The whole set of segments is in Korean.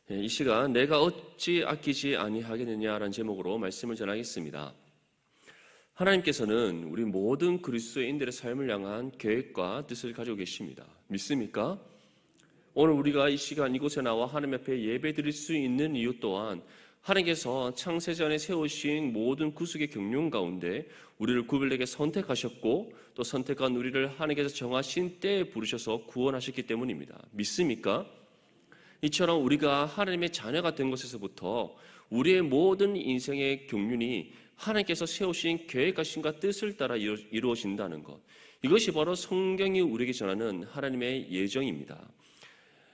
이 시간 내가 어찌 아끼지 아니하겠느냐라는 제목으로 말씀을 전하겠습니다. 하나님께서는 우리 모든 그리스도인들의 삶을 향한 계획과 뜻을 가지고 계십니다. 믿습니까? 오늘 우리가 이 시간 이곳에 나와 하나님 앞에 예배드릴 수 있는 이유 또한 하나님께서 창세전에 세우신 모든 구속의 경륜 가운데 우리를 구별되게 선택하셨고 또 선택한 우리를 하나님께서 정하신 때에 부르셔서 구원하셨기 때문입니다. 믿습니까? 이처럼 우리가 하나님의 자녀가 된 것에서부터 우리의 모든 인생의 경륜이 하나님께서 세우신 계획하심과 뜻을 따라 이루어진다는 것, 이것이 바로 성경이 우리에게 전하는 하나님의 예정입니다.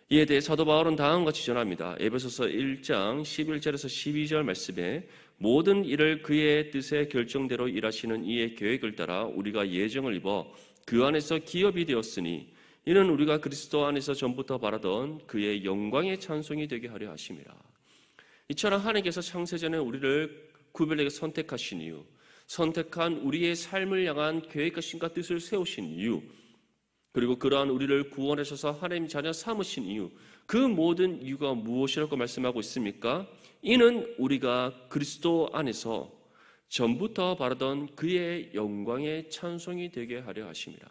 이에 대해 사도 바울은 다음과 같이 전합니다. 에베소서 1장 11절에서 12절 말씀에 모든 일을 그의 뜻의 결정대로 일하시는 이의 계획을 따라 우리가 예정을 입어 그 안에서 기업이 되었으니 이는 우리가 그리스도 안에서 전부터 바라던 그의 영광의 찬송이 되게 하려 하심이라. 이처럼 하나님께서 창세전에 우리를 구별되게 선택하신 이유, 선택한 우리의 삶을 향한 계획하심과 뜻을 세우신 이유, 그리고 그러한 우리를 구원하셔서 하나님 자녀 삼으신 이유, 그 모든 이유가 무엇이라고 말씀하고 있습니까? 이는 우리가 그리스도 안에서 전부터 바라던 그의 영광의 찬송이 되게 하려 하심이라.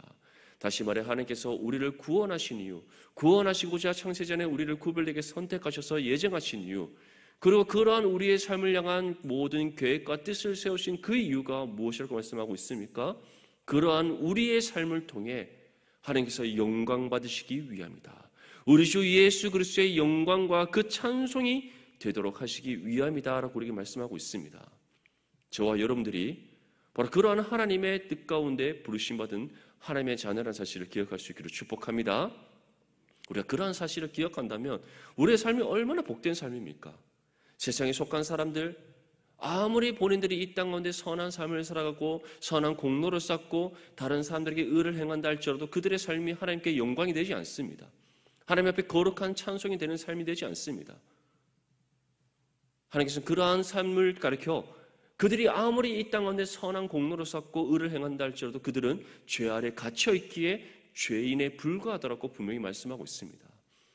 다시 말해 하나님께서 우리를 구원하신 이유, 구원하시고자 창세전에 우리를 구별되게 선택하셔서 예정하신 이유, 그리고 그러한 우리의 삶을 향한 모든 계획과 뜻을 세우신 그 이유가 무엇이라고 말씀하고 있습니까? 그러한 우리의 삶을 통해 하나님께서 영광 받으시기 위함이다. 우리 주 예수 그리스도의 영광과 그 찬송이 되도록 하시기 위함이다 라고 우리에게 말씀하고 있습니다. 저와 여러분들이 바로 그러한 하나님의 뜻 가운데 부르심받은 하나님의 자녀라는 사실을 기억할 수 있기를 축복합니다. 우리가 그러한 사실을 기억한다면 우리의 삶이 얼마나 복된 삶입니까? 세상에 속한 사람들, 아무리 본인들이 이 땅 가운데 선한 삶을 살아가고 선한 공로를 쌓고 다른 사람들에게 의를 행한다 할지라도 그들의 삶이 하나님께 영광이 되지 않습니다. 하나님 앞에 거룩한 찬송이 되는 삶이 되지 않습니다. 하나님께서는 그러한 삶을 가르쳐 그들이 아무리 이 땅 가운데 선한 공로를 쌓고 의를 행한다 할지라도 그들은 죄 아래 갇혀 있기에 죄인에 불과하다라고 분명히 말씀하고 있습니다.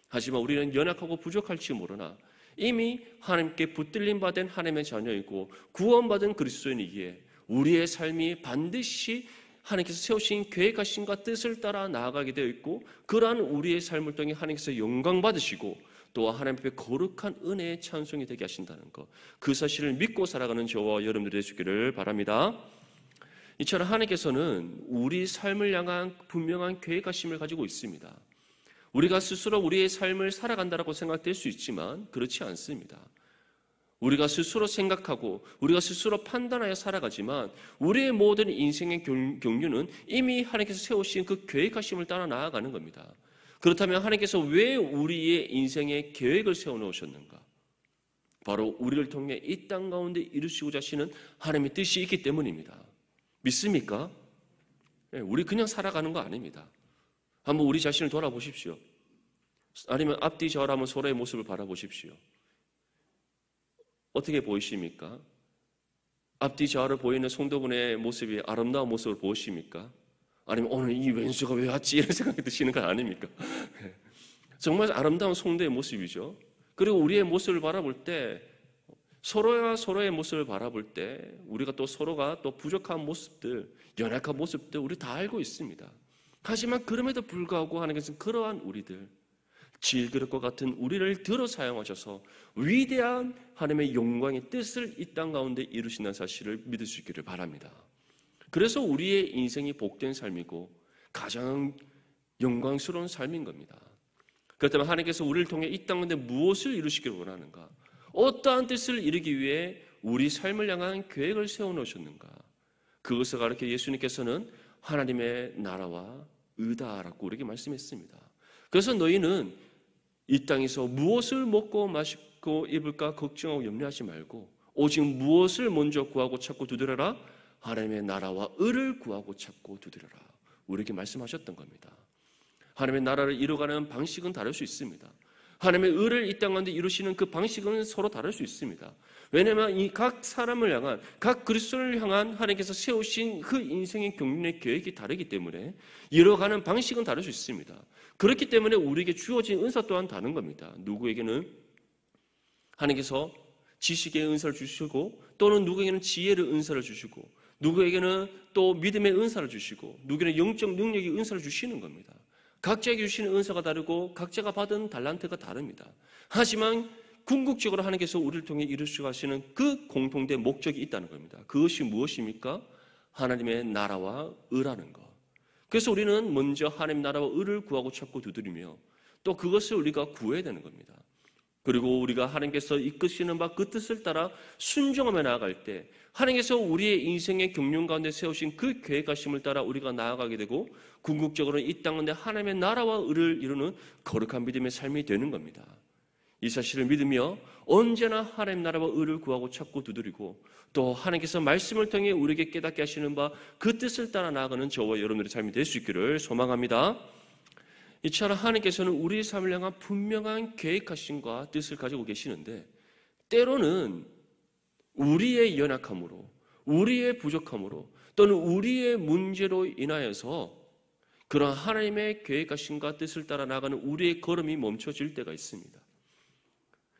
하지만 우리는 연약하고 부족할지 모르나 이미 하나님께 붙들림 받은 하나님의 자녀이고 구원받은 그리스도인이기에 우리의 삶이 반드시 하나님께서 세우신 계획하심과 뜻을 따라 나아가게 되어 있고 그러한 우리의 삶을 통해 하나님께서 영광 받으시고 또 하나님 앞에 거룩한 은혜의 찬송이 되게 하신다는 것, 그 사실을 믿고 살아가는 저와 여러분들이 되시기를 바랍니다. 이처럼 하나님께서는 우리 삶을 향한 분명한 계획하심을 가지고 있습니다. 우리가 스스로 우리의 삶을 살아간다라고 생각될 수 있지만 그렇지 않습니다. 우리가 스스로 생각하고 우리가 스스로 판단하여 살아가지만 우리의 모든 인생의 경륜은 이미 하나님께서 세우신 그 계획하심을 따라 나아가는 겁니다. 그렇다면 하나님께서 왜 우리의 인생의 계획을 세워놓으셨는가? 바로 우리를 통해 이 땅 가운데 이루시고자 하시는 하나님의 뜻이 있기 때문입니다. 믿습니까? 우리 그냥 살아가는 거 아닙니다. 한번 우리 자신을 돌아보십시오. 아니면 앞뒤 좌우하면 서로의 모습을 바라보십시오. 어떻게 보이십니까? 앞뒤 좌우를 보이는 성도분의 모습이 아름다운 모습을 보십니까? 아니면 오늘 이 왼수가 왜 왔지? 이런 생각이 드시는 거 아닙니까? 정말 아름다운 성도의 모습이죠. 그리고 우리의 모습을 바라볼 때 서로가 서로의 모습을 바라볼 때 우리가 또 서로가 또 부족한 모습들, 연약한 모습들 우리 다 알고 있습니다. 하지만 그럼에도 불구하고 하나님께서는 그러한 우리들, 질그릇과 같은 우리를 들어 사용하셔서 위대한 하나님의 영광의 뜻을 이 땅 가운데 이루신다는 사실을 믿을 수 있기를 바랍니다. 그래서 우리의 인생이 복된 삶이고 가장 영광스러운 삶인 겁니다. 그렇다면 하나님께서 우리를 통해 이 땅 가운데 무엇을 이루시기를 원하는가? 어떠한 뜻을 이루기 위해 우리 삶을 향한 계획을 세워놓으셨는가? 그것을 가르쳐 예수님께서는 하나님의 나라와 의다라고 우리에게 말씀했습니다. 그래서 너희는 이 땅에서 무엇을 먹고 마시고 입을까 걱정하고 염려하지 말고 오직 무엇을 먼저 구하고 찾고 두드려라? 하나님의 나라와 의를 구하고 찾고 두드려라. 우리에게 말씀하셨던 겁니다. 하나님의 나라를 이루어가는 방식은 다를 수 있습니다. 하나님의 의를 이 땅 가운데 이루시는 그 방식은 서로 다를 수 있습니다. 왜냐하면 이 각 사람을 향한, 각 그리스도를 향한 하나님께서 세우신 그 인생의 경륜의 계획이 다르기 때문에 이뤄가는 방식은 다를 수 있습니다. 그렇기 때문에 우리에게 주어진 은사 또한 다른 겁니다. 누구에게는 하나님께서 지식의 은사를 주시고 또는 누구에게는 지혜의 은사를 주시고 누구에게는 또 믿음의 은사를 주시고 누구에게는 영적 능력의 은사를 주시는 겁니다. 각자에게 주시는 은사가 다르고 각자가 받은 달란트가 다릅니다. 하지만 궁극적으로 하나님께서 우리를 통해 이루시고 하시는 그 공통된 목적이 있다는 겁니다. 그것이 무엇입니까? 하나님의 나라와 의라는 것. 그래서 우리는 먼저 하나님 나라와 의를 구하고 찾고 두드리며 또 그것을 우리가 구해야 되는 겁니다. 그리고 우리가 하나님께서 이끄시는 바 그 뜻을 따라 순종하며 나아갈 때 하나님께서 우리의 인생의 경륜 가운데 세우신 그 계획하심을 따라 우리가 나아가게 되고 궁극적으로 이 땅 가운데 하나님의 나라와 의를 이루는 거룩한 믿음의 삶이 되는 겁니다. 이 사실을 믿으며 언제나 하나님 나라와 의를 구하고 찾고 두드리고 또 하나님께서 말씀을 통해 우리에게 깨닫게 하시는 바 그 뜻을 따라 나아가는 저와 여러분들의 삶이 될 수 있기를 소망합니다. 이처럼 하나님께서는 우리의 삶을 향한 분명한 계획하심과 뜻을 가지고 계시는데 때로는 우리의 연약함으로 우리의 부족함으로 또는 우리의 문제로 인하여서 그런 하나님의 계획하심과 뜻을 따라 나가는 우리의 걸음이 멈춰질 때가 있습니다.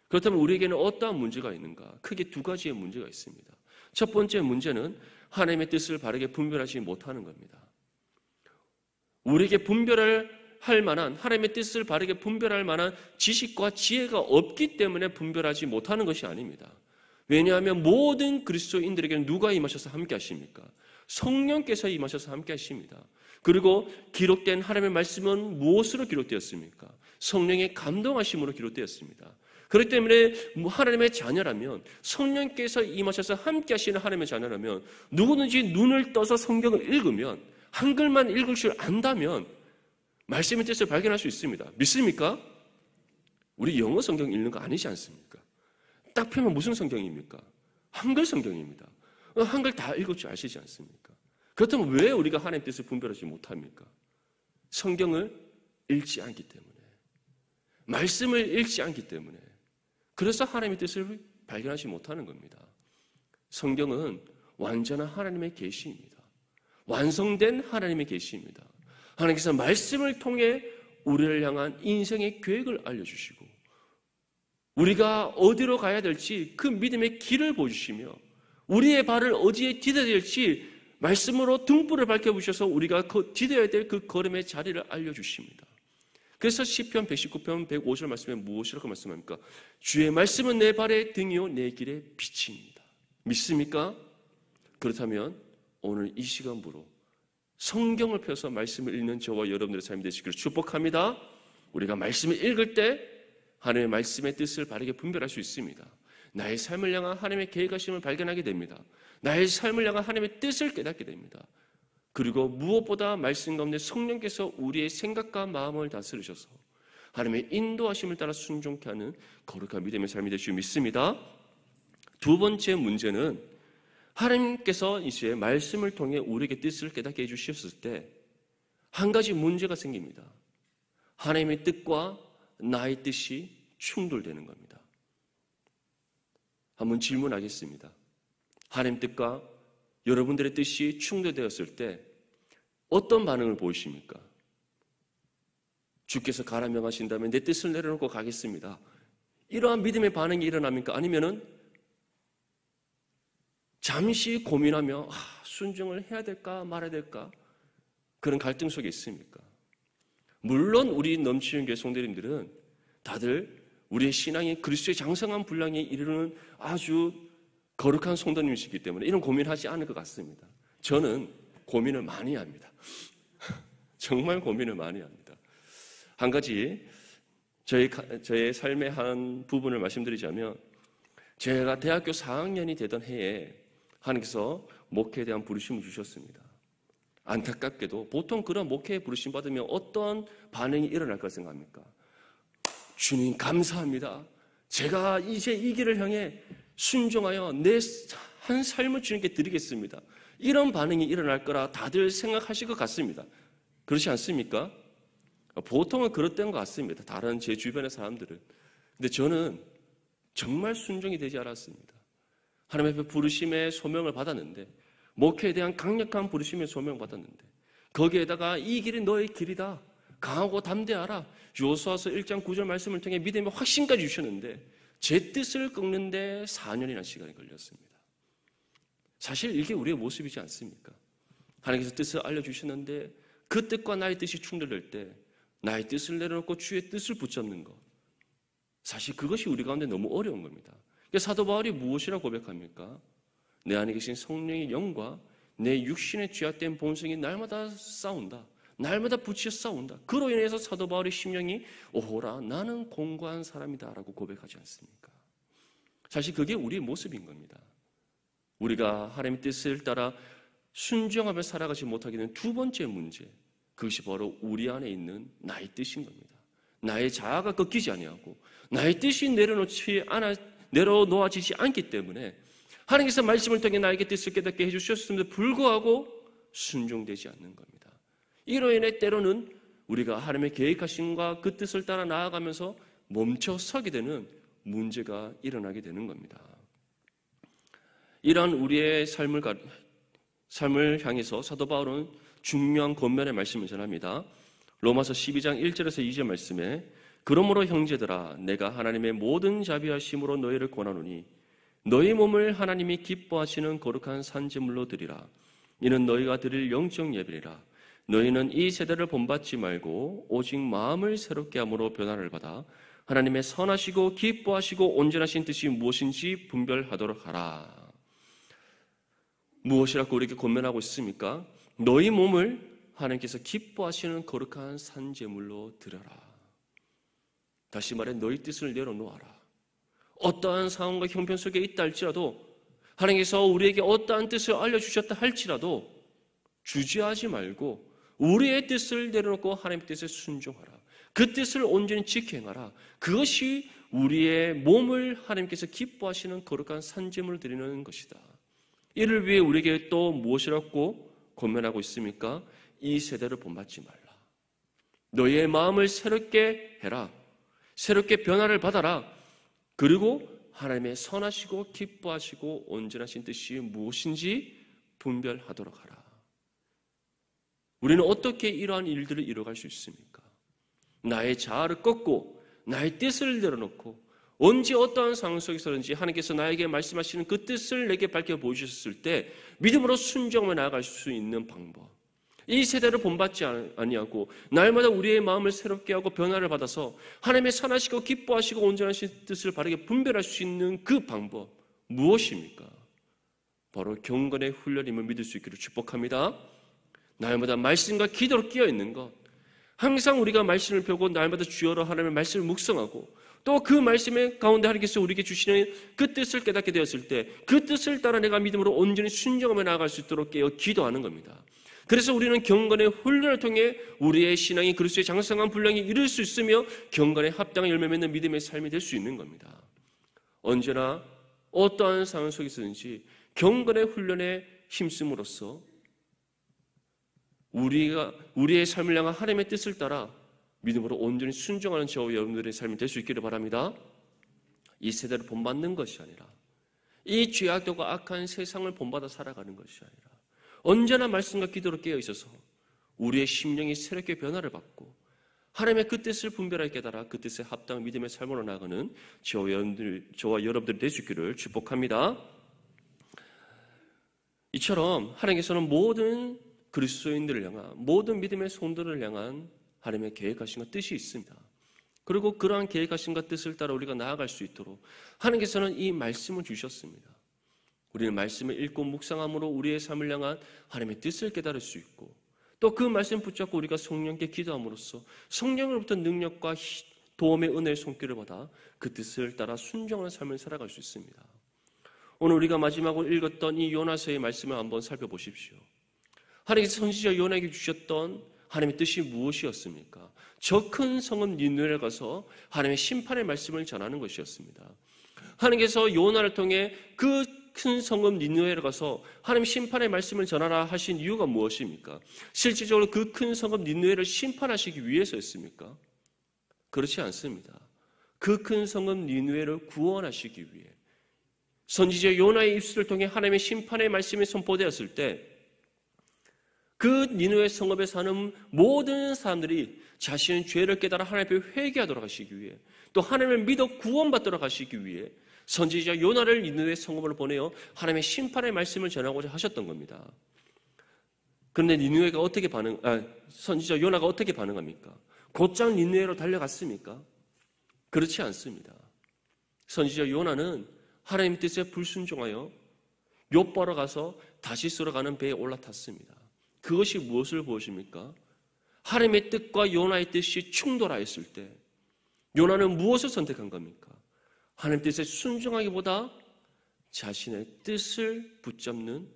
그렇다면 우리에게는 어떠한 문제가 있는가? 크게 두 가지의 문제가 있습니다. 첫 번째 문제는 하나님의 뜻을 바르게 분별하지 못하는 겁니다. 우리에게 분별할 만한 하나님의 뜻을 바르게 분별할 만한 지식과 지혜가 없기 때문에 분별하지 못하는 것이 아닙니다. 왜냐하면 모든 그리스도인들에게는 누가 임하셔서 함께 하십니까? 성령께서 임하셔서 함께 하십니다. 그리고 기록된 하나님의 말씀은 무엇으로 기록되었습니까? 성령의 감동하심으로 기록되었습니다. 그렇기 때문에 하나님의 자녀라면 성령께서 임하셔서 함께 하시는 하나님의 자녀라면 누구든지 눈을 떠서 성경을 읽으면 한글만 읽을 줄 안다면 말씀의 뜻을 발견할 수 있습니다. 믿습니까? 우리 영어 성경 읽는 거 아니지 않습니까? 딱 펴면 무슨 성경입니까? 한글 성경입니다. 한글 다 읽을 줄 아시지 않습니까? 그렇다면 왜 우리가 하나님의 뜻을 분별하지 못합니까? 성경을 읽지 않기 때문에, 말씀을 읽지 않기 때문에, 그래서 하나님의 뜻을 발견하지 못하는 겁니다. 성경은 완전한 하나님의 계시입니다. 완성된 하나님의 계시입니다. 하나님께서 말씀을 통해 우리를 향한 인생의 계획을 알려주시고 우리가 어디로 가야 될지 그 믿음의 길을 보여주시며 우리의 발을 어디에 디뎌야 될지 말씀으로 등불을 밝혀주셔서 우리가 디뎌야 될 그 걸음의 자리를 알려주십니다. 그래서 시편 119편 105절 말씀에 무엇이라고 말씀합니까? 주의 말씀은 내 발의 등이요 내 길의 빛입니다. 믿습니까? 그렇다면 오늘 이 시간부로 성경을 펴서 말씀을 읽는 저와 여러분들의 삶이 되시기를 축복합니다. 우리가 말씀을 읽을 때 하나님의 말씀의 뜻을 바르게 분별할 수 있습니다. 나의 삶을 향한 하나님의 계획하심을 발견하게 됩니다. 나의 삶을 향한 하나님의 뜻을 깨닫게 됩니다. 그리고 무엇보다 말씀 가운데 성령께서 우리의 생각과 마음을 다스리셔서 하나님의 인도하심을 따라 순종케 하는 거룩한 믿음의 삶이 될 줄 믿습니다. 두 번째 문제는 하나님께서 이제 말씀을 통해 우리에게 뜻을 깨닫게 해주셨을 때 한 가지 문제가 생깁니다. 하나님의 뜻과 나의 뜻이 충돌되는 겁니다. 한번 질문하겠습니다. 하나님 뜻과 여러분들의 뜻이 충돌되었을 때 어떤 반응을 보이십니까? 주께서 가라 명하신다면 내 뜻을 내려놓고 가겠습니다. 이러한 믿음의 반응이 일어납니까? 아니면은 잠시 고민하며 순종을 해야 될까 말아야 될까 그런 갈등 속에 있습니까? 물론 우리 넘치는 교회 성도님들은 다들 우리의 신앙이 그리스도의 장성한 분량에 이르는 아주 거룩한 성도님이시기 때문에 이런 고민하지 않을 것 같습니다. 저는 고민을 많이 합니다. 정말 고민을 많이 합니다. 한 가지 저의 삶의 한 부분을 말씀드리자면 제가 대학교 4학년이 되던 해에 하나님께서 목회에 대한 부르심을 주셨습니다. 안타깝게도 보통 그런 목회에 부르심 받으면 어떤 반응이 일어날 까 생각합니까? 주님 감사합니다. 제가 이제 이 길을 향해 순종하여 내 한 삶을 주님께 드리겠습니다. 이런 반응이 일어날 거라 다들 생각하실 것 같습니다. 그렇지 않습니까? 보통은 그렇던 것 같습니다. 다른 제 주변의 사람들은. 근데 저는 정말 순종이 되지 않았습니다. 하나님 앞에 부르심의 소명을 받았는데 목회에 대한 강력한 부르심의 소명을 받았는데 거기에다가 이 길이 너의 길이다. 강하고 담대하라. 여호수아서 1장 9절 말씀을 통해 믿음의 확신까지 주셨는데 제 뜻을 꺾는데 4년이나 시간이 걸렸습니다. 사실 이게 우리의 모습이지 않습니까? 하나님께서 뜻을 알려주셨는데 그 뜻과 나의 뜻이 충돌될 때 나의 뜻을 내려놓고 주의 뜻을 붙잡는 것, 사실 그것이 우리 가운데 너무 어려운 겁니다. 그러니까 사도 바울이 무엇이라고 고백합니까? 내 안에 계신 성령의 영과 내 육신의 죄악된 본성이 날마다 싸운다. 날마다 부딪혀 싸운다. 그로 인해서 사도 바울의 심령이 오호라 나는 공고한 사람이다 라고 고백하지 않습니까? 사실 그게 우리의 모습인 겁니다. 우리가 하나님의 뜻을 따라 순종하며 살아가지 못하게 되는 두 번째 문제, 그것이 바로 우리 안에 있는 나의 뜻인 겁니다. 나의 자아가 꺾이지 아니하고 나의 뜻이 내려놓아지지 않기 때문에 하나님께서 말씀을 통해 나에게 뜻을 깨닫게 해주셨음에도 불구하고 순종되지 않는 겁니다. 이로 인해 때로는 우리가 하나님의 계획하심과 그 뜻을 따라 나아가면서 멈춰 서게 되는 문제가 일어나게 되는 겁니다. 이러한 우리의 삶을 향해서 사도 바울은 중요한 권면의 말씀을 전합니다. 로마서 12장 1절에서 2절 말씀에 그러므로 형제들아 내가 하나님의 모든 자비하심으로 너희를 권하노니 너희 몸을 하나님이 기뻐하시는 거룩한 산제물로 드리라. 이는 너희가 드릴 영적 예배니라. 너희는 이 세대를 본받지 말고 오직 마음을 새롭게 함으로 변화를 받아 하나님의 선하시고 기뻐하시고 온전하신 뜻이 무엇인지 분별하도록 하라. 무엇이라고 우리에게 권면하고 있습니까? 너희 몸을 하나님께서 기뻐하시는 거룩한 산제물로 드려라. 다시 말해 너희 뜻을 내려놓아라. 어떠한 상황과 형편 속에 있다 할지라도 하나님께서 우리에게 어떠한 뜻을 알려주셨다 할지라도 주저하지 말고 우리의 뜻을 내려놓고 하나님의 뜻에 순종하라. 그 뜻을 온전히 지켜 행하라. 그것이 우리의 몸을 하나님께서 기뻐하시는 거룩한 산제물을 드리는 것이다. 이를 위해 우리에게 또 무엇이라고 권면하고 있습니까? 이 세대를 본받지 말라. 너희의 마음을 새롭게 해라. 새롭게 변화를 받아라. 그리고 하나님의 선하시고 기뻐하시고 온전하신 뜻이 무엇인지 분별하도록 하라. 우리는 어떻게 이러한 일들을 이뤄갈 수 있습니까? 나의 자아를 꺾고 나의 뜻을 내려놓고 언제 어떠한 상황 속에서든지 하나님께서 나에게 말씀하시는 그 뜻을 내게 밝혀 보여주셨을 때 믿음으로 순종하며 나아갈 수 있는 방법, 이 세대를 본받지 아니하고 날마다 우리의 마음을 새롭게 하고 변화를 받아서 하나님의 선하시고 기뻐하시고 온전하신 뜻을 바르게 분별할 수 있는 그 방법 무엇입니까? 바로 경건의 훈련임을 믿을 수 있기를 축복합니다. 날마다 말씀과 기도로 끼어있는 것, 항상 우리가 말씀을 펴고 날마다 주여로 하나님의 말씀을 묵상하고 또 그 말씀의 가운데 하나님께서 우리에게 주시는 그 뜻을 깨닫게 되었을 때 그 뜻을 따라 내가 믿음으로 온전히 순종하며 나아갈 수 있도록 깨어 기도하는 겁니다. 그래서 우리는 경건의 훈련을 통해 우리의 신앙이 그리스도의 장성한 분량에 이룰 수 있으며 경건에 합당한 열매 맺는 믿음의 삶이 될 수 있는 겁니다. 언제나 어떠한 상황 속에서든지 경건의 훈련에 힘쓰므로써 우리의 삶을 향한 하나님의 뜻을 따라 믿음으로 온전히 순종하는 저와 여러분들의 삶이 될 수 있기를 바랍니다. 이 세대를 본받는 것이 아니라 이 죄악되고 악한 세상을 본받아 살아가는 것이 아니라 언제나 말씀과 기도로 깨어 있어서 우리의 심령이 새롭게 변화를 받고 하나님의 그 뜻을 분별하게 깨달아 그 뜻에 합당한 믿음의 삶으로 나아가는 저와 여러분들이 될 수 있기를 축복합니다. 이처럼 하나님께서는 모든 그리스도인들을 향한 모든 믿음의 성도를 향한 하나님의 계획하심과 뜻이 있습니다. 그리고 그러한 계획하심과 뜻을 따라 우리가 나아갈 수 있도록 하나님께서는 이 말씀을 주셨습니다. 우리는 말씀을 읽고 묵상함으로 우리의 삶을 향한 하나님의 뜻을 깨달을 수 있고 또 그 말씀 붙잡고 우리가 성령께 기도함으로써 성령으로부터 능력과 도움의 은혜의 손길을 받아 그 뜻을 따라 순종하는 삶을 살아갈 수 있습니다. 오늘 우리가 마지막으로 읽었던 이 요나서의 말씀을 한번 살펴보십시오. 하나님께서 선지자 요나에게 주셨던 하나님의 뜻이 무엇이었습니까? 저 큰 성읍 니느웨에 가서 하나님의 심판의 말씀을 전하는 것이었습니다. 하나님께서 요나를 통해 그 큰 성읍 니느웨에 가서 하나님 심판의 말씀을 전하라 하신 이유가 무엇입니까? 실질적으로 그 큰 성읍 니느웨를 심판하시기 위해서였습니까? 그렇지 않습니다. 그 큰 성읍 니느웨를 구원하시기 위해 선지자 요나의 입술을 통해 하나님의 심판의 말씀이 선포되었을 때 그 니느웨 성읍에 사는 모든 사람들이 자신의 죄를 깨달아 하나님 앞에 회개하도록 하시기 위해, 또 하나님을 믿어 구원받도록 하시기 위해 선지자 요나를 니느웨 성읍으로 보내어 하나님의 심판의 말씀을 전하고자 하셨던 겁니다. 그런데 니느웨가 선지자 요나가 어떻게 반응합니까? 곧장 니느웨로 달려갔습니까? 그렇지 않습니다. 선지자 요나는 하나님 뜻에 불순종하여 욥바로 가서 다시스로 가는 배에 올라탔습니다. 그것이 무엇을 보여줍니까? 하나님의 뜻과 요나의 뜻이 충돌하였을 때 요나는 무엇을 선택한 겁니까? 하나님 뜻에 순종하기보다 자신의 뜻을 붙잡는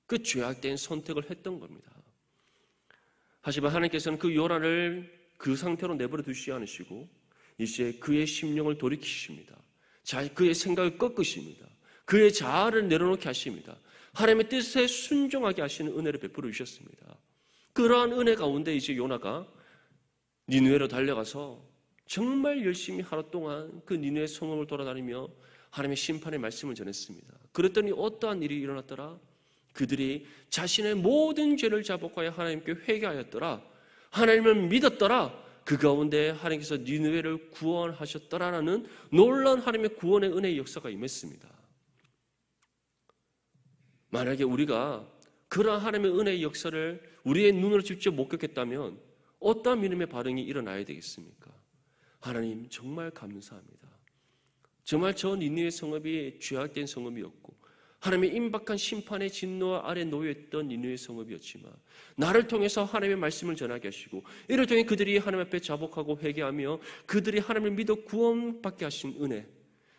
그 죄악된 선택을 했던 겁니다. 하지만 하나님께서는 그 요나를 그 상태로 내버려 두시지 않으시고 이제 그의 심령을 돌이키십니다. 그의 생각을 꺾으십니다. 그의 자아를 내려놓게 하십니다. 하나님의 뜻에 순종하게 하시는 은혜를 베풀어 주셨습니다. 그러한 은혜 가운데 이제 요나가 니느웨로 달려가서 정말 열심히 하루 동안 그 니느웨 성읍을 돌아다니며 하나님의 심판의 말씀을 전했습니다. 그랬더니 어떠한 일이 일어났더라? 그들이 자신의 모든 죄를 자복하여 하나님께 회개하였더라. 하나님을 믿었더라. 그 가운데 하나님께서 니느웨를 구원하셨더라라는 놀라운 하나님의 구원의 은혜의 역사가 임했습니다. 만약에 우리가 그러한 하나님의 은혜의 역사를 우리의 눈으로 직접 목격했다면 어떤 믿음의 반응이 일어나야 되겠습니까? 하나님 정말 감사합니다. 정말 저 니느웨 성읍이 죄악된 성읍이었고 하나님의 임박한 심판의 진노 아래 놓여있던 니느웨 성읍이었지만 나를 통해서 하나님의 말씀을 전하게 하시고 이를 통해 그들이 하나님 앞에 자복하고 회개하며 그들이 하나님을 믿어 구원받게 하신 은혜,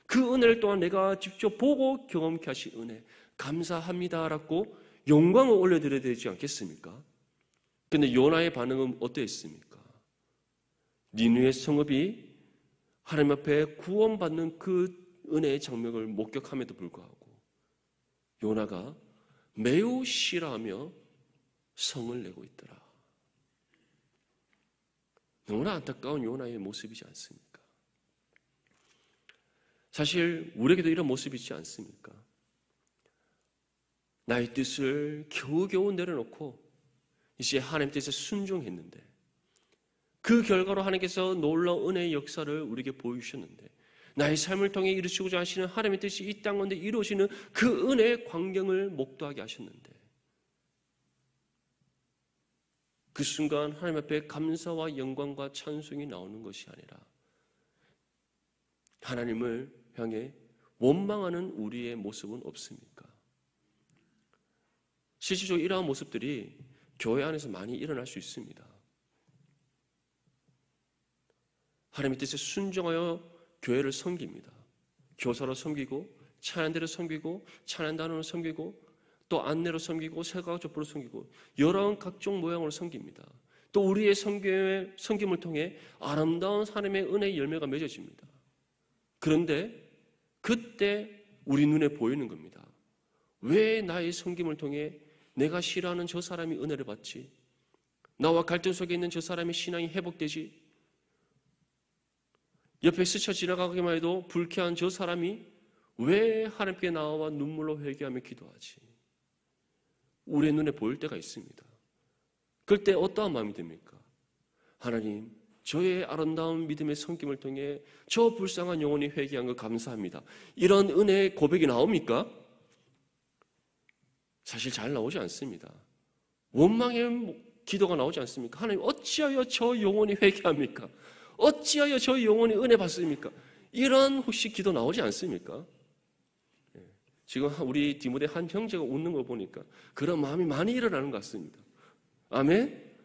그 은혜를 또한 내가 직접 보고 경험케 하신 은혜 감사합니다라고 영광을 올려드려야 되지 않겠습니까? 그런데 요나의 반응은 어떠했습니까? 니느웨 성읍이 하나님 앞에 구원받는 그 은혜의 장면을 목격함에도 불구하고 요나가 매우 싫어하며 성을 내고 있더라. 너무나 안타까운 요나의 모습이지 않습니까? 사실 우리에게도 이런 모습이 있지 않습니까? 나의 뜻을 겨우겨우 내려놓고 이제 하나님 뜻에 순종했는데 그 결과로 하나님께서 놀라운 은혜의 역사를 우리에게 보여주셨는데 나의 삶을 통해 이루시고자 하시는 하나님의 뜻이 이 땅 가운데 이루어지는 그 은혜의 광경을 목도하게 하셨는데 그 순간 하나님 앞에 감사와 영광과 찬송이 나오는 것이 아니라 하나님을 향해 원망하는 우리의 모습은 없습니까? 실질적으로 이러한 모습들이 교회 안에서 많이 일어날 수 있습니다. 하나님의 뜻에 순종하여 교회를 섬깁니다. 교사로 섬기고 찬양대로 섬기고 찬양단으로 섬기고 또 안내로 섬기고 새가 족보로 섬기고 여러 각종 모양으로 섬깁니다. 또 우리의 섬김을 통해 아름다운 하나님의 은혜의 열매가 맺어집니다. 그런데 그때 우리 눈에 보이는 겁니다. 왜 나의 섬김을 통해 내가 싫어하는 저 사람이 은혜를 받지? 나와 갈등 속에 있는 저 사람의 신앙이 회복되지? 옆에 스쳐 지나가기만 해도 불쾌한 저 사람이 왜 하나님께 나와 눈물로 회개하며 기도하지? 우리의 눈에 보일 때가 있습니다. 그럴 때 어떠한 마음이 듭니까? 하나님, 저의 아름다운 믿음의 섬김을 통해 저 불쌍한 영혼이 회개한 거 감사합니다. 이런 은혜의 고백이 나옵니까? 사실 잘 나오지 않습니다. 원망의 기도가 나오지 않습니까? 하나님, 어찌하여 저 영혼이 회개합니까? 어찌하여 저 영혼이 은혜 받습니까? 이런 혹시 기도 나오지 않습니까? 지금 우리 디모데 한 형제가 웃는 걸 보니까 그런 마음이 많이 일어나는 것 같습니다. 아멘?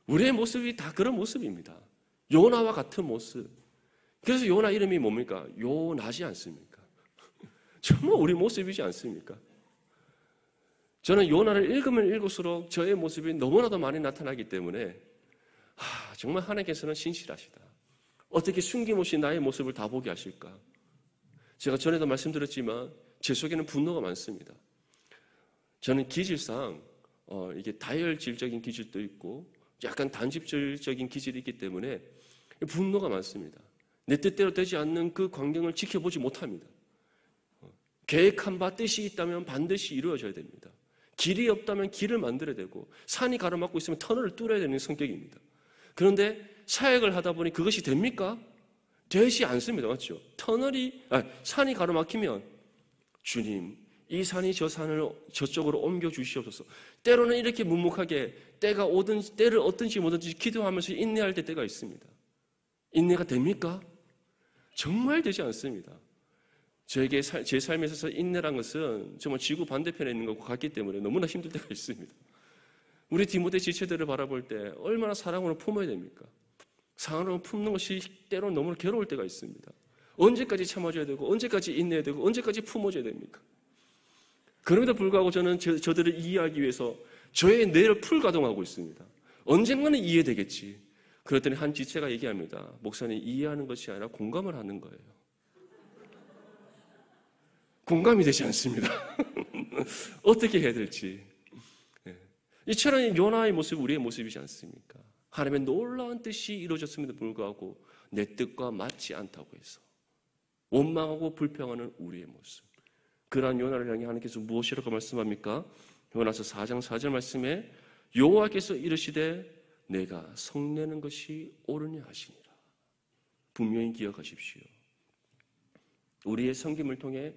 우리의 모습이 다 그런 모습입니다. 요나와 같은 모습. 그래서 요나 이름이 뭡니까? 요나지 않습니까? 정말 우리 모습이지 않습니까? 저는 요나를 읽으면 읽을수록 저의 모습이 너무나도 많이 나타나기 때문에 정말 하나님께서는 신실하시다. 어떻게 숨김없이 나의 모습을 다 보게 하실까? 제가 전에도 말씀드렸지만 제 속에는 분노가 많습니다. 저는 기질상 이게 다혈질적인 기질도 있고 약간 단집질적인 기질이 있기 때문에 분노가 많습니다. 내 뜻대로 되지 않는 그 광경을 지켜보지 못합니다. 계획한 바 뜻이 있다면 반드시 이루어져야 됩니다. 길이 없다면 길을 만들어야 되고 산이 가로막고 있으면 터널을 뚫어야 되는 성격입니다. 그런데 사역을 하다 보니 그것이 됩니까? 되지 않습니다. 맞죠? 산이 가로막히면 주님, 이 산이 저 산을 저쪽으로 옮겨 주시옵소서. 때로는 이렇게 묵묵하게 때를 얻든지 뭐든지 기도하면서 인내할 때가 있습니다. 인내가 됩니까? 정말 되지 않습니다. 저에게 제 삶에 있어서 인내란 것은 정말 지구 반대편에 있는 것과 같기 때문에 너무나 힘들 때가 있습니다. 우리 디모데 지체들을 바라볼 때 얼마나 사랑으로 품어야 됩니까? 사랑으로 품는 것이 때로는 너무나 괴로울 때가 있습니다. 언제까지 참아줘야 되고 언제까지 인내해야 되고 언제까지 품어줘야 됩니까? 그럼에도 불구하고 저는 저들을 이해하기 위해서 저의 뇌를 풀가동하고 있습니다. 언젠가는 이해되겠지. 그랬더니 한 지체가 얘기합니다. 목사님, 이해하는 것이 아니라 공감을 하는 거예요. 공감이 되지 않습니다. 어떻게 해야 될지. 이처럼 요나의 모습이 우리의 모습이지 않습니까? 하나님의 놀라운 뜻이 이루어졌음에도 불구하고 내 뜻과 맞지 않다고 해서 원망하고 불평하는 우리의 모습. 그러한 요나를 향해 하나님께서 무엇이라고 말씀합니까? 요나서 4장 4절 말씀에 여호와께서 이르시되 내가 성내는 것이 옳으냐 하시니라. 분명히 기억하십시오. 우리의 섬김을 통해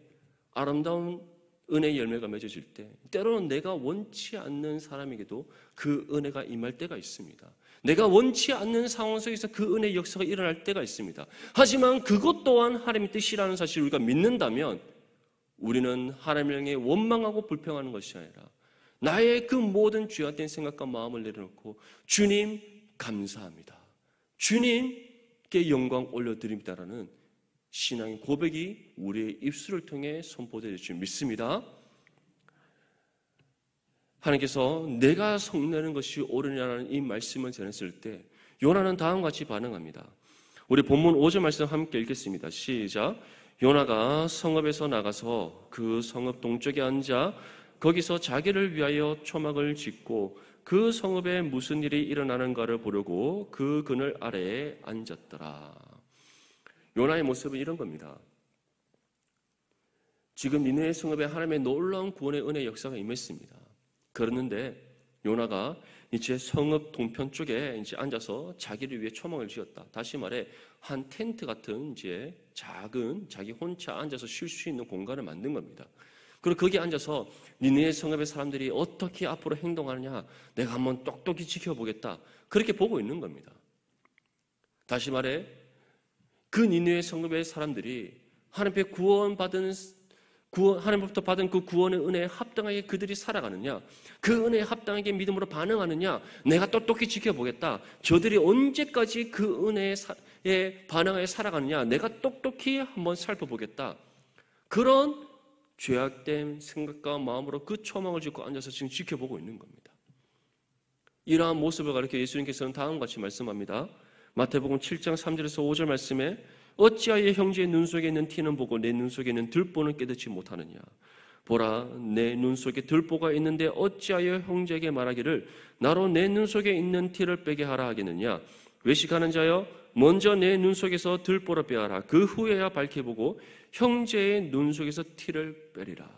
아름다운 은혜의 열매가 맺어질 때 때로는 내가 원치 않는 사람에게도 그 은혜가 임할 때가 있습니다. 내가 원치 않는 상황 속에서 그 은혜의 역사가 일어날 때가 있습니다. 하지만 그것 또한 하나님의 뜻이라는 사실을 우리가 믿는다면 우리는 하나님을 향해 원망하고 불평하는 것이 아니라 나의 그 모든 죄악된 생각과 마음을 내려놓고 주님 감사합니다. 주님께 영광 올려드립니다라는 신앙의 고백이 우리의 입술을 통해 선포될 줄 믿습니다. 하나님께서 내가 성내는 것이 옳으냐는 이 말씀을 전했을 때 요나는 다음과 같이 반응합니다. 우리 본문 5절 말씀 함께 읽겠습니다. 시작. 요나가 성읍에서 나가서 그 성읍 동쪽에 앉아 거기서 자기를 위하여 초막을 짓고 그 성읍에 무슨 일이 일어나는가를 보려고 그 그늘 아래에 앉았더라. 요나의 모습은 이런 겁니다. 지금 니느웨 성읍에 하나님의 놀라운 구원의 은혜의 역사가 임했습니다. 그랬는데 요나가 이제 성읍 동편 쪽에 이제 앉아서 자기를 위해 초막을 지었다. 다시 말해 한 텐트 같은 이제 작은 자기 혼자 앉아서 쉴 수 있는 공간을 만든 겁니다. 그리고 거기에 앉아서 니느웨 성읍의 사람들이 어떻게 앞으로 행동하느냐 내가 한번 똑똑히 지켜보겠다. 그렇게 보고 있는 겁니다. 다시 말해 그 니느웨 성읍의 사람들이 하나님으로부터 받은 그 구원의 은혜에 합당하게 그들이 살아가느냐, 그 은혜에 합당하게 믿음으로 반응하느냐, 내가 똑똑히 지켜보겠다. 저들이 언제까지 그 은혜에 반응하여 살아가느냐, 내가 똑똑히 한번 살펴보겠다. 그런 죄악된 생각과 마음으로 그 초막을 짓고 앉아서 지금 지켜보고 있는 겁니다. 이러한 모습을 가리켜 예수님께서는 다음과 같이 말씀합니다. 마태복음 7장 3절에서 5절 말씀에 어찌하여 형제의 눈 속에 있는 티는 보고 내 눈 속에 있는 들보는 깨닫지 못하느냐. 보라, 내 눈 속에 들보가 있는데 어찌하여 형제에게 말하기를 나로 내 눈 속에 있는 티를 빼게 하라 하겠느냐. 외식하는 자여 먼저 내 눈 속에서 들보를 빼하라. 그 후에야 밝게 보고 형제의 눈 속에서 티를 빼리라.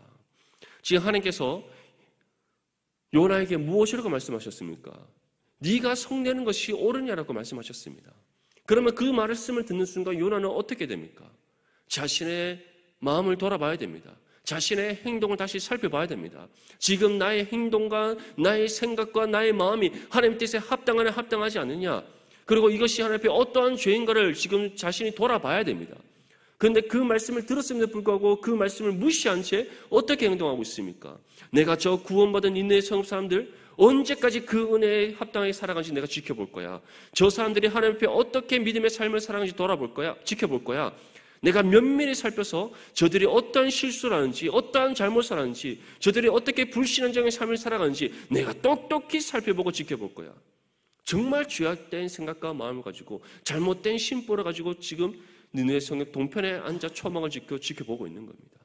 지금 하나님께서 요나에게 무엇이라고 말씀하셨습니까? 네가 성내는 것이 옳으냐라고 말씀하셨습니다. 그러면 그 말씀을 듣는 순간 요나는 어떻게 됩니까? 자신의 마음을 돌아봐야 됩니다. 자신의 행동을 다시 살펴봐야 됩니다. 지금 나의 행동과 나의 생각과 나의 마음이 하나님 뜻에 합당하냐 합당하지 않느냐, 그리고 이것이 하나님 앞에 어떠한 죄인가를 지금 자신이 돌아봐야 됩니다. 그런데 그 말씀을 들었음에도 불구하고 그 말씀을 무시한 채 어떻게 행동하고 있습니까? 내가 저 구원받은 니느웨 성읍 사람들 언제까지 그 은혜에 합당하게 살아가는지 내가 지켜볼 거야. 저 사람들이 하나님 앞에 어떻게 믿음의 삶을 살아가는지 돌아볼 거야. 지켜볼 거야. 내가 면밀히 살펴서 저들이 어떠한 실수를 하는지, 어떠한 잘못을 하는지, 저들이 어떻게 불신앙적인 삶을 살아가는지 내가 똑똑히 살펴보고 지켜볼 거야. 정말 죄악된 생각과 마음을 가지고 잘못된 심보를 가지고 지금 니느웨 성읍 동편에 앉아 초막을 지켜보고 있는 겁니다.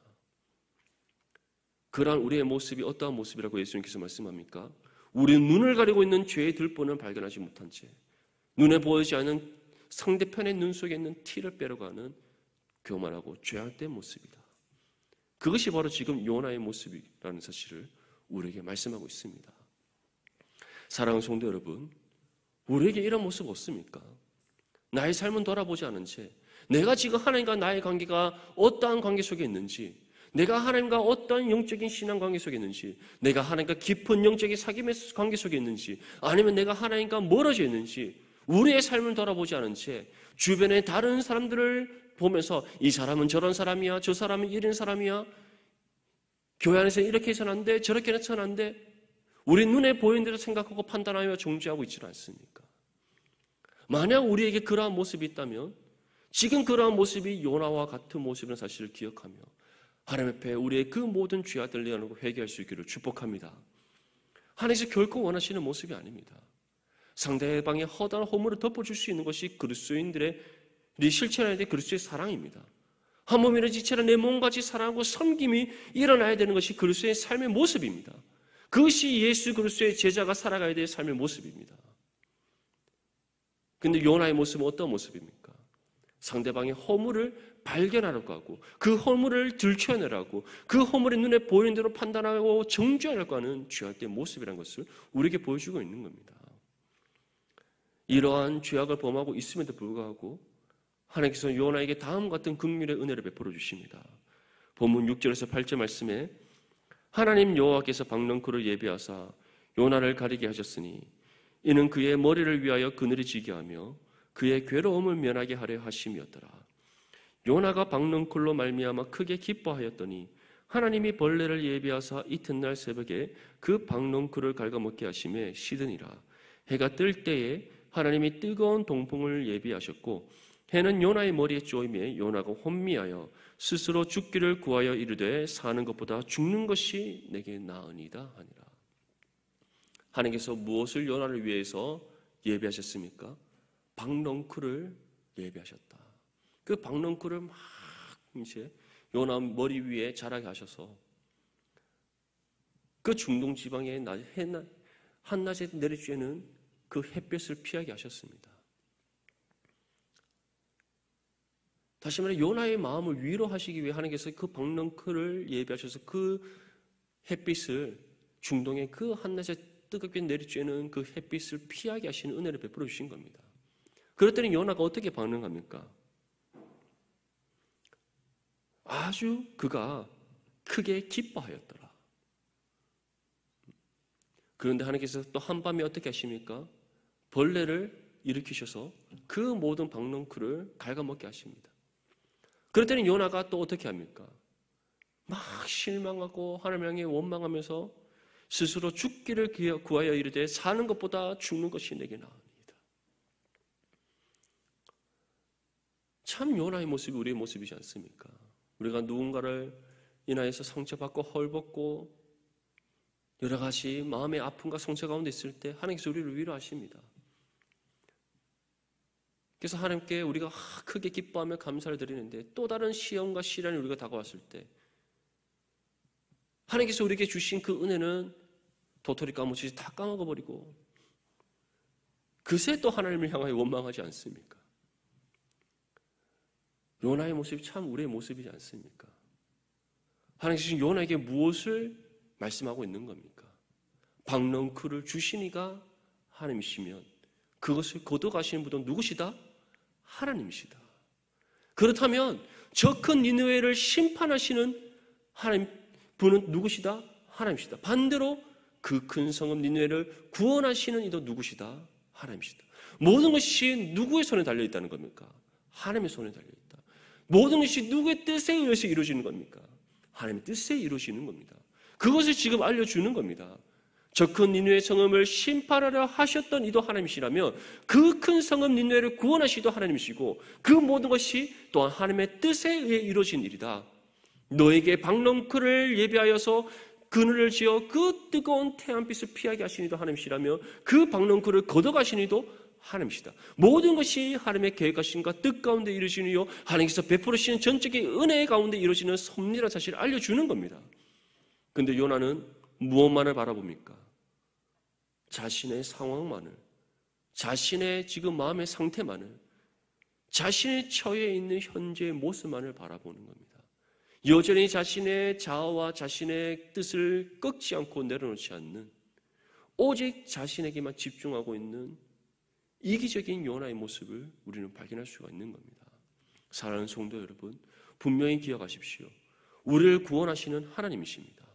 그러한 우리의 모습이 어떠한 모습이라고 예수님께서 말씀합니까? 우리는 눈을 가리고 있는 죄의 들보는 발견하지 못한 채 눈에 보이지 않는 상대편의 눈 속에 있는 티를 빼려고 하는 교만하고 죄악된 모습이다. 그것이 바로 지금 요나의 모습이라는 사실을 우리에게 말씀하고 있습니다. 사랑하는 성도 여러분, 우리에게 이런 모습 없습니까? 나의 삶은 돌아보지 않은 채 내가 지금 하나님과 나의 관계가 어떠한 관계 속에 있는지, 내가 하나님과 어떠한 영적인 신앙 관계 속에 있는지, 내가 하나님과 깊은 영적인 사귐의 관계 속에 있는지, 아니면 내가 하나님과 멀어져 있는지 우리의 삶을 돌아보지 않은 채 주변의 다른 사람들을 보면서 이 사람은 저런 사람이야, 저 사람은 이런 사람이야, 교회 안에서 이렇게 해서는 안 돼, 저렇게 해서는 안 돼, 우리 눈에 보이는 대로 생각하고 판단하며 정죄하고 있지는 않습니까? 만약 우리에게 그러한 모습이 있다면 지금 그러한 모습이 요나와 같은 모습이라는 사실을 기억하며 하나님 앞에 우리의 그 모든 죄악들을 내어놓고 회개할 수 있기를 축복합니다. 하나님께서 결코 원하시는 모습이 아닙니다. 상대방의 허다한 허물을 덮어줄 수 있는 것이 그리스도인들의 실천해야 될 그리스도의 사랑입니다. 한 몸이나 지체는 내 몸같이 사랑하고 섬김이 일어나야 되는 것이 그리스도의 삶의 모습입니다. 그것이 예수 그리스도의 제자가 살아가야 될 삶의 모습입니다. 그런데 요나의 모습은 어떤 모습입니까? 상대방의 허물을 발견하려고 하고 그 허물을 들춰내라고 그 허물이 눈에 보이는 대로 판단하고 정죄하려고 하는 죄악의 모습이라는 것을 우리에게 보여주고 있는 겁니다. 이러한 죄악을 범하고 있음에도 불구하고 하나님께서 요나에게 다음과 같은 긍휼의 은혜를 베풀어 주십니다. 본문 6절에서 8절 말씀에 하나님 여호와께서 박넝쿨을 예비하사 요나를 가리게 하셨으니 이는 그의 머리를 위하여 그늘이 지게 하며 그의 괴로움을 면하게 하려 하심이었더라. 요나가 박넝쿨로 말미암아 크게 기뻐하였더니 하나님이 벌레를 예비하사 이튿날 새벽에 그 박넝쿨을 갉아먹게 하심에 시드니라. 해가 뜰 때에 하나님이 뜨거운 동풍을 예비하셨고 해는 요나의 머리에 쪼임에 요나가 혼미하여 스스로 죽기를 구하여 이르되 사는 것보다 죽는 것이 내게 나으니이다 하니라. 하나님께서 무엇을 요나를 위해서 예비하셨습니까? 박넝쿨을 예비하셨다. 그 박넝쿨을 막 이제 요나 머리 위에 자라게 하셔서 그 중동 지방의 한낮에 내리쬐는 그 햇볕을 피하게 하셨습니다. 다시 말해 요나의 마음을 위로하시기 위해 하나님께서 그 박넝쿨을 예비하셔서 그 햇빛을 중동의 그 한낮에 뜨겁게 내리쬐는 그 햇빛을 피하게 하시는 은혜를 베풀어 주신 겁니다. 그랬더니 요나가 어떻게 반응합니까? 아주 그가 크게 기뻐하였더라. 그런데 하나님께서 또 한밤에 어떻게 하십니까? 벌레를 일으키셔서 그 모든 박넝쿨을 갉아먹게 하십니다. 그랬더니 요나가 또 어떻게 합니까? 막 실망하고 하나님 향해 원망하면서 스스로 죽기를 구하여 이르되 사는 것보다 죽는 것이 내게 나으니이다. 참 요나의 모습이 우리의 모습이지 않습니까? 우리가 누군가를 인하여서 상처받고 헐벗고 여러 가지 마음의 아픔과 상처 가운데 있을 때 하나님께서 우리를 위로하십니다. 그래서 하나님께 우리가 크게 기뻐하며 감사를 드리는데 또 다른 시험과 시련이 우리가 다가왔을 때 하나님께서 우리에게 주신 그 은혜는 도토리 까무치지 다 까먹어버리고 그새 또 하나님을 향하여 원망하지 않습니까? 요나의 모습이 참 우리의 모습이지 않습니까? 하나님께서 요나에게 무엇을 말씀하고 있는 겁니까? 박넝쿨을 주신 이가 하나님이시면 그것을 거둬가시는 분은 누구시다? 하나님이시다. 그렇다면 저 큰 니느웨를 심판하시는 하나님 분은 누구시다? 하나님이시다. 반대로 그 큰 성읍 니느웨를 구원하시는 이도 누구시다? 하나님이시다. 모든 것이 누구의 손에 달려있다는 겁니까? 하나님의 손에 달려있다. 모든 것이 누구의 뜻에 의해서 이루어지는 겁니까? 하나님의 뜻에 이루어지는 겁니다. 그것을 지금 알려주는 겁니다. 저 큰 니느웨 성읍을 심판하려 하셨던 이도 하나님이시라며 그 큰 성읍 니느웨를 구원하시도 하나님이시고 그 모든 것이 또한 하나님의 뜻에 의해 이루어진 일이다. 너에게 박넝쿨을 예비하여서 그늘을 지어 그 뜨거운 태양빛을 피하게 하신 이도 하나님이시라며 그 박넝쿨을 걷어가신 이도 하나님이시다. 모든 것이 하나님의 계획하심과 뜻 가운데 이루어지는 이요 하나님께서 베풀으시는 전적인 은혜 가운데 이루어지는 섭리라는 사실을 알려주는 겁니다. 그런데 요나는 무엇만을 바라봅니까? 자신의 상황만을, 자신의 지금 마음의 상태만을, 자신의 처해 있는 현재의 모습만을 바라보는 겁니다. 여전히 자신의 자아와 자신의 뜻을 꺾지 않고 내려놓지 않는, 오직 자신에게만 집중하고 있는 이기적인 요나의 모습을 우리는 발견할 수가 있는 겁니다. 사랑하는 성도 여러분, 분명히 기억하십시오. 우리를 구원하시는 하나님이십니다.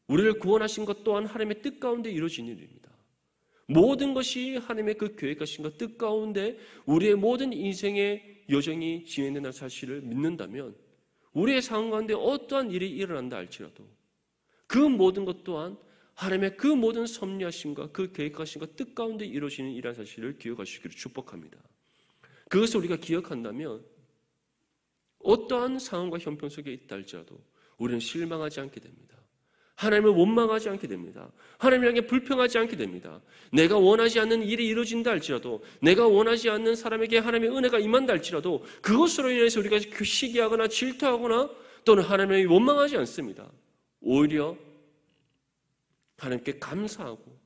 우리를 구원하신 것 또한 하나님의 뜻 가운데 이루어진 일입니다. 모든 것이 하나님의 그 계획하신 것 뜻 가운데 우리의 모든 인생의 여정이 진행된다는 사실을 믿는다면, 우리의 상황 가운데 어떠한 일이 일어난다 할지라도 그 모든 것 또한 하나님의 그 모든 섭리하심과 그 계획하신 것 뜻 가운데 이루어지는 이라는 사실을 기억하시기를 축복합니다. 그것을 우리가 기억한다면 어떠한 상황과 형편 속에 있다 할지라도 우리는 실망하지 않게 됩니다. 하나님을 원망하지 않게 됩니다. 하나님을 향해 불평하지 않게 됩니다. 내가 원하지 않는 일이 이루어진다 할지라도, 내가 원하지 않는 사람에게 하나님의 은혜가 임한다 할지라도 그것으로 인해서 우리가 시기하거나 질투하거나 또는 하나님을 원망하지 않습니다. 오히려 하나님께 감사하고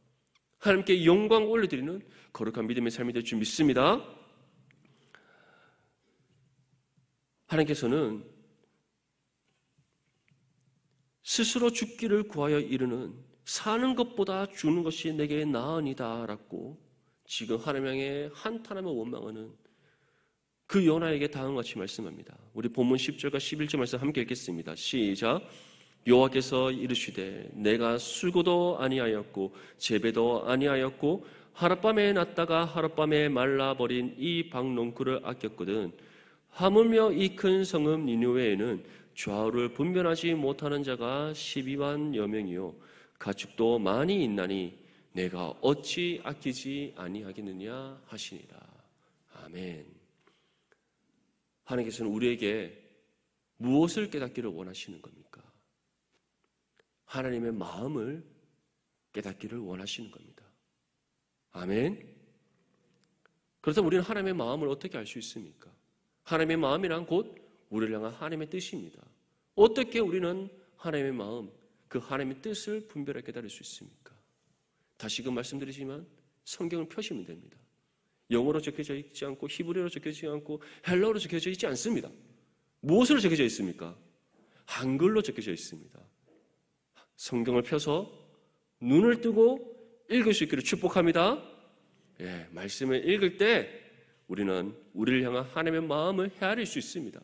하나님께 영광 올려드리는 거룩한 믿음의 삶이 될 줄 믿습니다. 하나님께서는 스스로 죽기를 구하여 이르는 사는 것보다 죽는 것이 내게 나으니다 라고 지금 하나님 향해 한탄하며 원망하는 그 요나에게 다음같이 말씀합니다. 우리 본문 10절과 11절 말씀 함께 읽겠습니다. 시작. 여호와께서 이르시되 내가 술고도 아니하였고 제배도 아니하였고 하룻밤에 났다가 하룻밤에 말라버린 이 박농쿨을 아꼈거든. 하물며 이 큰 성읍 니느웨에는 좌우를 분별하지 못하는 자가 12만여 명이요 가축도 많이 있나니 내가 어찌 아끼지 아니하겠느냐 하시니라. 아멘. 하나님께서는 우리에게 무엇을 깨닫기를 원하시는 겁니까? 하나님의 마음을 깨닫기를 원하시는 겁니다. 아멘. 그렇다면 우리는 하나님의 마음을 어떻게 알 수 있습니까? 하나님의 마음이란 곧 우리를 향한 하나님의 뜻입니다. 어떻게 우리는 하나님의 마음, 그 하나님의 뜻을 분별하게 깨달을 수 있습니까? 다시금 말씀드리지만 성경을 펴시면 됩니다. 영어로 적혀져 있지 않고 히브리어로 적혀지지 않고 헬라어로 적혀져 있지 않습니다. 무엇으로 적혀져 있습니까? 한글로 적혀져 있습니다. 성경을 펴서 눈을 뜨고 읽을 수 있기를 축복합니다. 예, 말씀을 읽을 때 우리는 우리를 향한 하나님의 마음을 헤아릴 수 있습니다.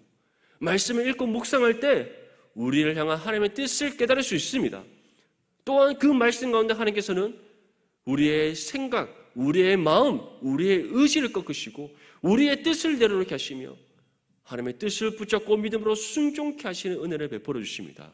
말씀을 읽고 묵상할 때 우리를 향한 하나님의 뜻을 깨달을 수 있습니다. 또한 그 말씀 가운데 하나님께서는 우리의 생각, 우리의 마음, 우리의 의지를 꺾으시고 우리의 뜻을 내려놓게 하시며 하나님의 뜻을 붙잡고 믿음으로 순종케 하시는 은혜를 베풀어 주십니다.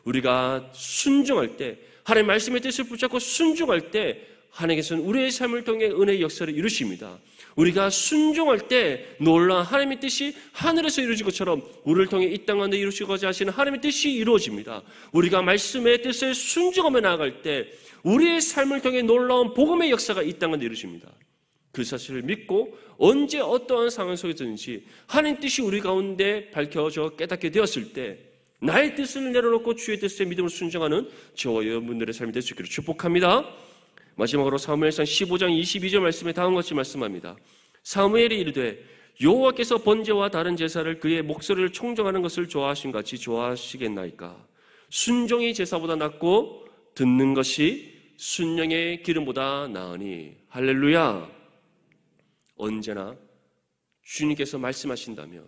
우리가 순종할 때, 하나님의 말씀의 뜻을 붙잡고 순종할 때 하나님께서는 우리의 삶을 통해 은혜의 역사를 이루십니다. 우리가 순종할 때 놀라운 하나님의 뜻이 하늘에서 이루어진 것처럼 우리를 통해 이 땅 가운데 이루시고자 하시는 하나님의 뜻이 이루어집니다. 우리가 말씀의 뜻을 순종하며 나아갈 때 우리의 삶을 통해 놀라운 복음의 역사가 이 땅 가운데 이루어집니다. 그 사실을 믿고 언제 어떠한 상황 속에서든지 하나님 뜻이 우리 가운데 밝혀져 깨닫게 되었을 때 나의 뜻을 내려놓고 주의 뜻에 믿음으로 순종하는 저와 여러분들의 삶이 될 수 있기를 축복합니다. 마지막으로 사무엘상 15장 22절 말씀에 다음과 같이 말씀합니다. 사무엘이 이르되 여호와께서 번제와 다른 제사를 그의 목소리를 청정하는 것을 좋아하신 같이 좋아하시겠나이까. 순종이 제사보다 낫고 듣는 것이 순령의 기름보다 나으니. 할렐루야. 언제나 주님께서 말씀하신다면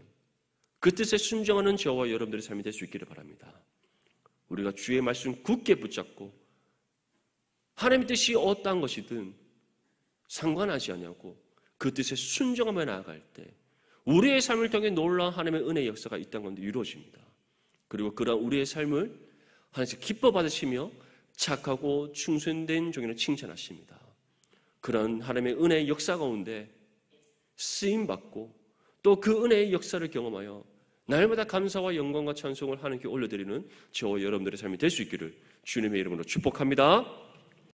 그 뜻에 순종하는 저와 여러분들의 삶이 될 수 있기를 바랍니다. 우리가 주의 말씀 굳게 붙잡고 하나님의 뜻이 어떠한 것이든 상관하지 않냐고 그 뜻에 순종하며 나아갈 때 우리의 삶을 통해 놀라운 하나님의 은혜의 역사가 이 땅 가운데 이루어집니다. 그리고 그런 우리의 삶을 하나님께서 기뻐 받으시며 착하고 충성된 종이라 칭찬하십니다. 그런 하나님의 은혜의 역사 가운데 쓰임받고 또 그 은혜의 역사를 경험하여 날마다 감사와 영광과 찬송을 하나님께 올려드리는 저와 여러분들의 삶이 될 수 있기를 주님의 이름으로 축복합니다.